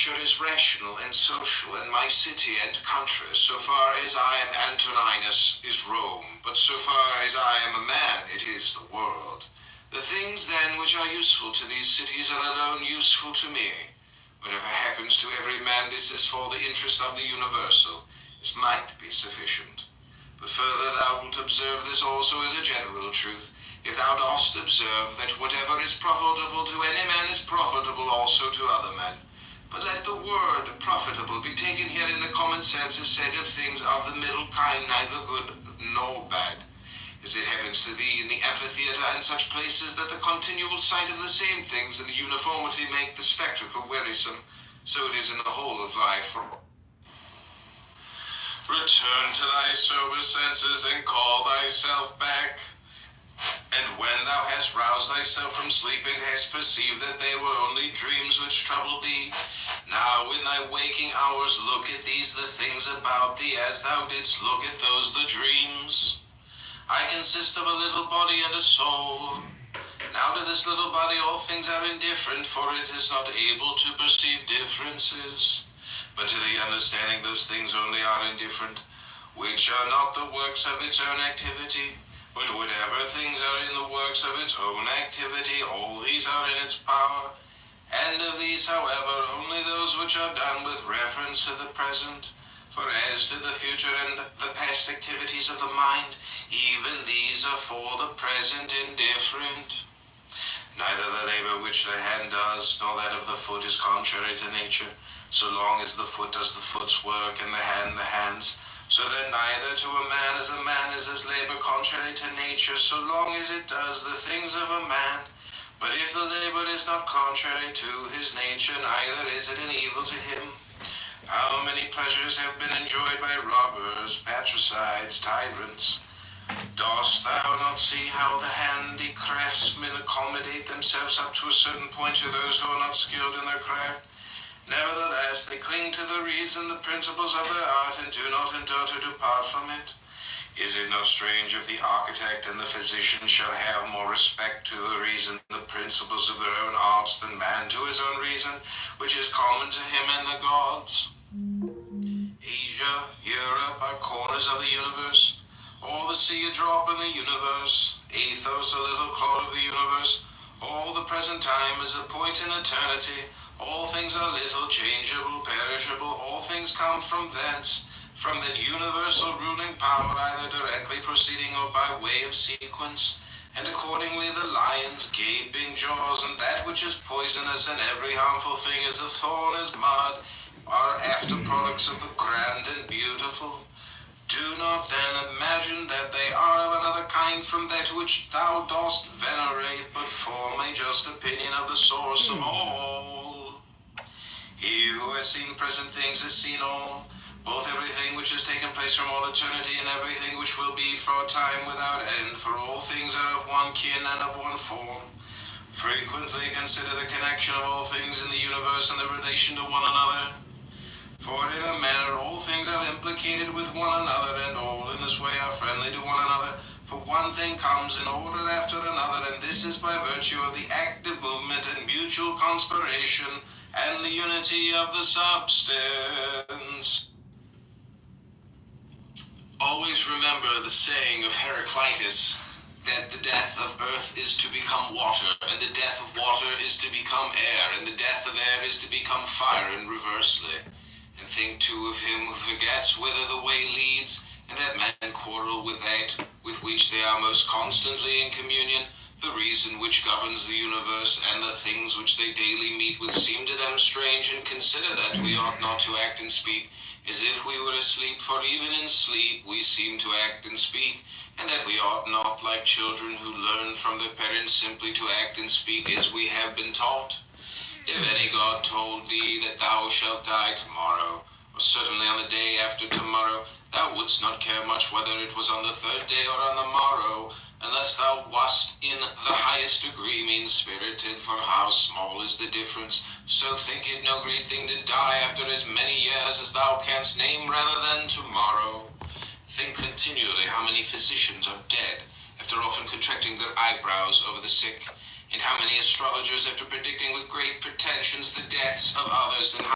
nature is rational and social, and my city and country, so far as I am Antoninus, is Rome, but so far as I am a man, it is the world. The things then which are useful to these cities are alone useful to me. Whatever happens to every man, this is for the interest of the universal. This might be sufficient. But further thou wilt observe this also as a general truth, if thou dost observe that whatever is profitable to any man is profitable also to other men. But let the word profitable be taken here in the common sense as said of things of the middle kind, neither good nor bad. As it happens to thee in the amphitheatre and such places that the continual sight of the same things and the uniformity make the spectacle wearisome, so it is in the whole of life. Return to thy sober senses and call thyself back. And when thou hast roused thyself from sleep and hast perceived that they were only dreams which troubled thee, now in thy waking hours look at these the things about thee as thou didst look at those the dreams. I consist of a little body and a soul. Now to this little body all things are indifferent, for it is not able to perceive differences. But to the understanding those things only are indifferent, which are not the works of its own activity. But whatever things are in the works of its own activity, all these are in its power. And of these, however, only those which are done with reference to the present. For as to the future and the past activities of the mind, even these are for the present indifferent. Neither the labor which the hand does, nor that of the foot is contrary to nature, so long as the foot does the foot's work and the hand the hand's. So that neither to a man is as labor contrary to nature, so long as it does the things of a man. But if the labor is not contrary to his nature, neither is it an evil to him. How many pleasures have been enjoyed by robbers, patricides, tyrants? Dost thou not see how the handy craftsmen accommodate themselves up to a certain point to those who are not skilled in their craft? Nevertheless, they cling to the reason, the principles of their art, and do not endure to depart from it. Is it not strange if the architect and the physician shall have more respect to the reason, the principles of their own arts, than man to his own reason, which is common to him and the gods? Asia, Europe are corners of the universe, or the sea a drop in the universe, Athos a little clod of the universe, all the present time is a point in eternity. All things are little, changeable, perishable, all things come from thence, from that universal ruling power, either directly proceeding or by way of sequence. And accordingly the lion's gaping jaws, and that which is poisonous and every harmful thing is a thorn as mud, are after products of the grand and beautiful. Do not then imagine that they are of another kind from that which thou dost venerate, but form a just opinion of the source of all. He who has seen present things has seen all, both everything which has taken place from all eternity and everything which will be for a time without end, for all things are of one kin and of one form. Frequently consider the connection of all things in the universe and the relation to one another. For in a manner all things are implicated with one another, and all in this way are friendly to one another. For one thing comes in order after another, and this is by virtue of the active movement and mutual conspiration and the unity of the substance. Always remember the saying of Heraclitus, that the death of earth is to become water, and the death of water is to become air, and the death of air is to become fire, and reversely. And think too of him who forgets whither the way leads, and that men quarrel with that with which they are most constantly in communion. The reason which governs the universe and the things which they daily meet with seem to them strange, and consider that we ought not to act and speak as if we were asleep, for even in sleep we seem to act and speak, and that we ought not, like children who learn from their parents, simply to act and speak as we have been taught. If any god told thee that thou shalt die tomorrow, or certainly on the day after tomorrow, thou wouldst not care much whether it was on the third day or on the morrow, unless thou wast in the highest degree mean-spirited, for how small is the difference. So think it no great thing to die after as many years as thou canst name rather than tomorrow. Think continually how many physicians are dead, after often contracting their eyebrows over the sick, and how many astrologers after predicting with great pretensions the deaths of others, and